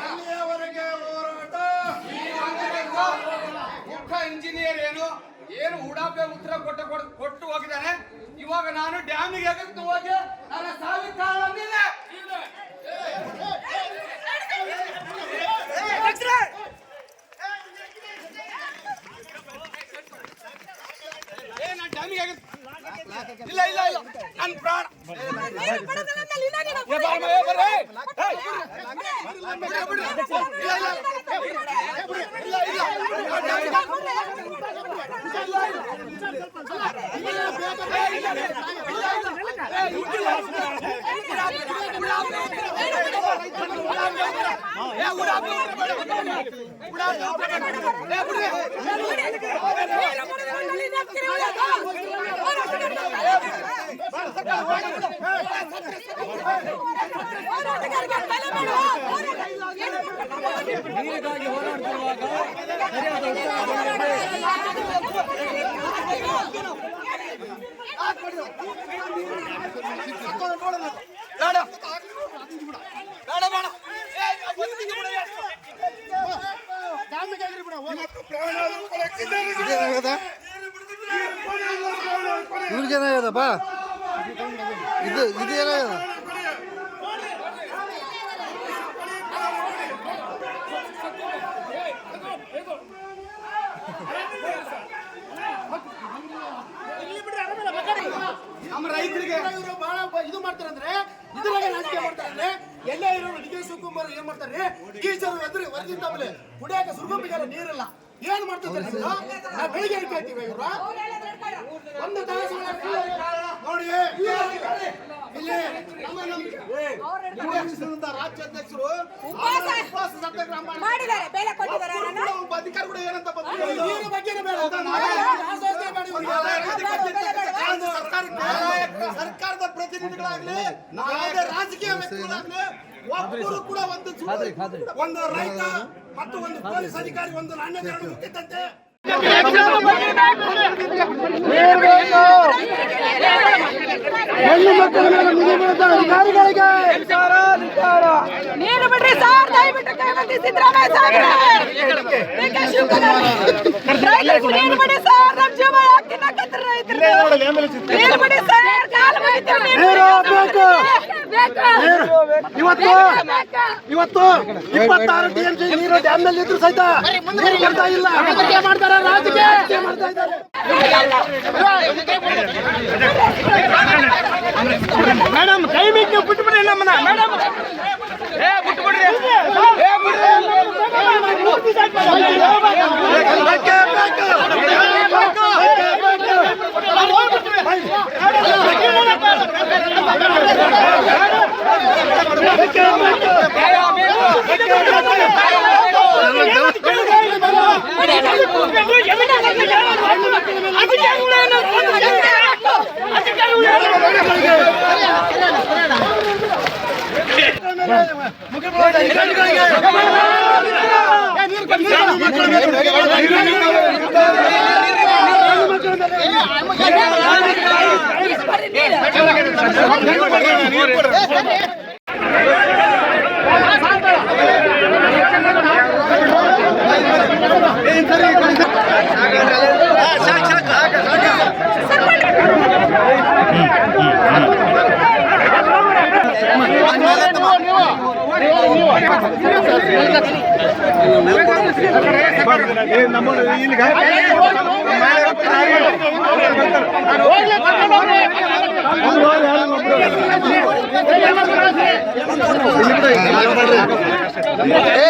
ಅಲ್ಲಿಯವರೆಗೆ ಹೋರಾಟ. ಮುಖ್ಯ ಇಂಜಿನಿಯರ್ ಏನು ಉಡಾಪೆ ಉತ್ತರ ಕೊಟ್ಟು ಹೋಗಿದ್ದಾನೆ. ಇವಾಗ ನಾನು ಡ್ಯಾಮಿಗೆ ಎಗತ್ತು ಹೋಗಿ ನನ್ನ ಸಾವಿನ ಕಾರಣ ನೀನೆ. ಇಲ್ಲ ಇಲ್ಲ ಇಲ್ಲ ನನ್ನ ಪ್ರಾಣ ನೀರಿಗಾಗಿ ಹೋರಾಡುತ್ತಿರುವಾಗ ಇವ್ರಿಗೇನಾಗ್ಯದಪ್ಪ ಇದು ಏನಾಗ್ಯದ ನಮ್ಮ ರೈತರಿಗೆ ಇವರು ಬಹಳ ಇದು ಮಾಡ್ತಾರಂದ್ರೆ ಇದ್ರಾಗ ರಾಜಕೀಯ ಮಾಡ್ತಾರಂದ್ರೆ ಎಲ್ಲೇ ಇರೋರು ಡಿ ಕೆ ಶಿವಕುಮಾರ್ ಏನ್ ಮಾಡ್ತಾರೆ ಟೀಚರ್ ವರದಿಂದ ಆಮೇಲೆ ಕುಡಿಯಾಕ ಸುರ್ಗೊಂಬಿಗೆಲ್ಲ ನೀರಿಲ್ಲ ಏನ್ ಮಾಡ್ತಿದ್ದಾರೆ ನಾವು ಬೆಳಿಗ್ಗೆ ಹೇಳ್ತೀವಿ ಇವರು ಒಂದು ತಾಸು ನೋಡಿ ಇಲ್ಲಿ ರಾಜ್ಯಾಧ್ಯಕ್ಷರು ಉಪವಾಸ ಸತ್ಯಾಗ್ರಹ ಮಾಡಿದ್ದಾರೆ. ಬೆಲೆ ಕೊಟ್ಟಿದ್ದಾರೆ. ಅಧಿಕಾರಿ ಕೂಡ ಏನಂತ ನೀರು ಬಗ್ಗೆನೇ ಬೇಡ ಸರ್ಕಾರದ ಪ್ರತಿನಿಧಿಗಳಾಗ್ಲಿ ಯಾವುದೇ ರಾಜಕೀಯ ವ್ಯಕ್ತಿಗಳಾಗ್ಲಿ ಒಬ್ಬರು ಕೂಡ ಒಂದು ರೈತ ಮತ್ತು ಒಂದು ಪೊಲೀಸ್ ಅಧಿಕಾರಿ ಒಂದು ನಾಣ್ಯಗಳನ್ನು ಮುಟ್ಟಿದ್ದಂತೆ ಹೆಣ್ಣು ಮಕ್ಕಳ ಮೇಲೆ ಮುಗಿಬೀಳುತ್ತ ಅಧಿಕಾರಿಗಳಿಗೆ ನೀರು ಬಿಡ್ರಿ ಸರ್, ದಯವಿಟ್ಟು ಕೈಗೊಂಡು ಸಿದ್ದರಾಮಯ್ಯ ಸಾಹೇಬ್ರೆ ನೀರು ಬಿಡಿ ಸರ್, ನಮ್ಮ ಜೀವ ತಿನ್ನಕತ್ತರ ನೀರು ಬಿಡಿ ಸರ್, ಕಾಲು ಬೈತೀವಿ. ಇವತ್ತು 26 TMC ನೀರು ಡ್ಯಾಮ್ ನಲ್ಲಿ ಇದ್ರು ಸಹಿತ ನೀರು ಬರ್ತಾ ಇಲ್ಲ. ಮಾಡ್ತಾರೆ ರಾಜಕೀಯ ಮಾಡ್ತಾ ಇದ್ದಾರೆ. ಮೇಡಮ್ ಕೈ ಮೀಟ್ ನೀವು ಬಿಟ್ಬಿಡ್ರಿ ನಮ್ಮನ್ನ ಮೇಡಮ್ ಬಿಟ್ಬಿಡ್ರಿ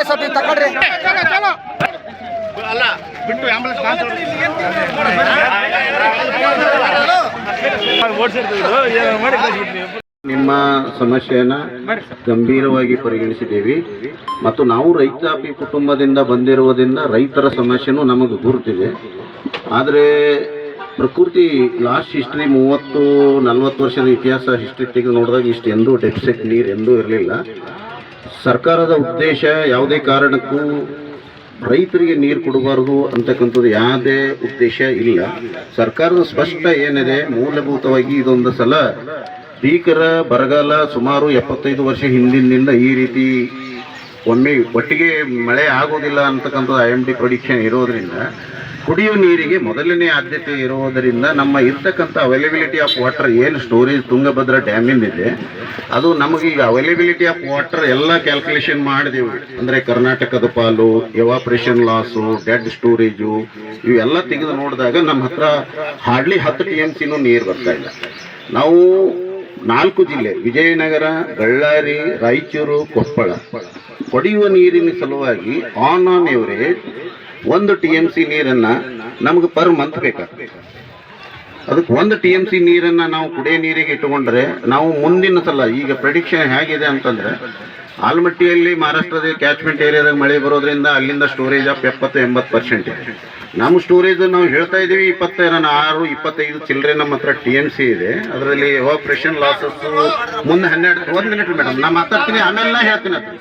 ಸತಿ ತಗೊಳ್ರಿ ಅಲ್ಲ ಬಿಟ್ಟು ಆಂಬುಲೆನ್ಸ್ ನಿಮ್ಮ ಸಮಸ್ಯೆಯನ್ನ ಗಂಭೀರವಾಗಿ ಪರಿಗಣಿಸಿದ್ದೇವೆ ಮತ್ತು ನಾವು ರೈತಾಪಿ ಕುಟುಂಬದಿಂದ ಬಂದಿರುವುದರಿಂದ ರೈತರ ಸಮಸ್ಯೆನೂ ನಮಗೆ ಗುರುತಿದೆ. ಆದರೆ ಪ್ರಕೃತಿ ಲಾಸ್ಟ್ ಹಿಸ್ಟ್ರಿ 30-40 ವರ್ಷದ ಇತಿಹಾಸ ಹಿಸ್ಟ್ರಿ ತೆಗೆದು ನೋಡಿದಾಗ ಇಷ್ಟು ಎಂದೂ ಡೆಫಿಸಿಟ್ ನೀರು ಎಂದೂ ಇರಲಿಲ್ಲ. ಸರ್ಕಾರದ ಉದ್ದೇಶ ಯಾವುದೇ ಕಾರಣಕ್ಕೂ ರೈತರಿಗೆ ನೀರು ಕೊಡಬಾರ್ದು ಅಂತಕ್ಕಂಥದ್ದು ಯಾವುದೇ ಉದ್ದೇಶ ಇಲ್ಲ. ಸರ್ಕಾರದ ಸ್ಪಷ್ಟ ಏನಿದೆ, ಮೂಲಭೂತವಾಗಿ ಇದೊಂದು ಸಲ ಭೀಕರ ಬರಗಾಲ ಸುಮಾರು 75 ವರ್ಷ ಹಿಂದಿನಿಂದ ಈ ರೀತಿ ಒಮ್ಮೆ ಒಟ್ಟಿಗೆ ಮಳೆ ಆಗೋದಿಲ್ಲ ಅಂತಕ್ಕಂಥದ್ದು IMD ಪ್ರೊಡಿಕ್ಷನ್ ಇರೋದ್ರಿಂದ ಕುಡಿಯುವ ನೀರಿಗೆ ಮೊದಲನೇ ಆದ್ಯತೆ ಇರೋದರಿಂದ ನಮ್ಮ ಇರ್ತಕ್ಕಂಥ ಅವೈಲೇಬಿಲಿಟಿ ಆಫ್ ವಾಟರ್ ಏನು ಸ್ಟೋರೇಜ್ ತುಂಗಭದ್ರಾ ಡ್ಯಾಮಿಂದ ಇದೆ ಅದು ನಮಗೀಗ ಅವೈಲೇಬಿಲಿಟಿ ಆಫ್ ವಾಟರ್ ಎಲ್ಲ ಕ್ಯಾಲ್ಕುಲೇಷನ್ ಮಾಡಿದೆವು. ಅಂದರೆ ಕರ್ನಾಟಕದ ಪಾಲು, ಎವಾಪ್ರೇಷನ್ ಲಾಸು, ಡೆಡ್ ಸ್ಟೋರೇಜು ಇವೆಲ್ಲ ತೆಗೆದು ನೋಡಿದಾಗ ನಮ್ಮ ಹತ್ರ ಹಾರ್ಡ್ಲಿ 10 TMCನೂ ನೀರು ಬರ್ತಾ ಇಲ್ಲ. ನಾವು 4 ಜಿಲ್ಲೆ ವಿಜಯನಗರ, ಬಳ್ಳಾರಿ, ರಾಯಚೂರು, ಕೊಪ್ಪಳ ಕುಡಿಯುವ ನೀರಿನ ಸಲುವಾಗಿ ಆನ್ ಎವರೇಜ್ 1 TMC ನೀರನ್ನು ನಮಗೆ ಪರ್ ಮಂತ್ ಬೇಕಾಗ್ತದೆ. ಅದಕ್ಕೆ 1 TMC ನೀರನ್ನು ನಾವು ಕುಡಿಯೋ ನೀರಿಗೆ ಇಟ್ಟುಕೊಂಡ್ರೆ ನಾವು ಮುಂದಿನ ಸಲ ಈಗ ಪ್ರೆಡಿಕ್ಷನ್ ಹೇಗಿದೆ ಅಂತಂದರೆ ಆಲಮಟ್ಟಿಯಲ್ಲಿ ಮಹಾರಾಷ್ಟ್ರದ ಕ್ಯಾಚ್ಮೆಂಟ್ ಏರಿಯಾದಾಗ ಮಳೆ ಬರೋದ್ರಿಂದ ಅಲ್ಲಿಂದ ಸ್ಟೋರೇಜ್ ಆಫ್ 70-80% ಇದೆ. ನಮ್ಮ ಸ್ಟೋರೇಜ್ ನಾವು ಹೇಳ್ತಾ ಇದ್ದೀವಿ 26-25 ಚಿಲ್ಲರೆ ನಮ್ಮ ಹತ್ರ TMC ಇದೆ. ಅದರಲ್ಲಿ ಎವಾಪ್ರೇಷನ್ ಲಾಸಸ್ ಮುಂದೆ 12 1 ಮಿನಿಟ್ ಮೇಡಮ್, ನಾನು ಮಾತಾಡ್ತೀನಿ ಆಮೇಲೆ ಹೇಳ್ತೀನಿ ಅದು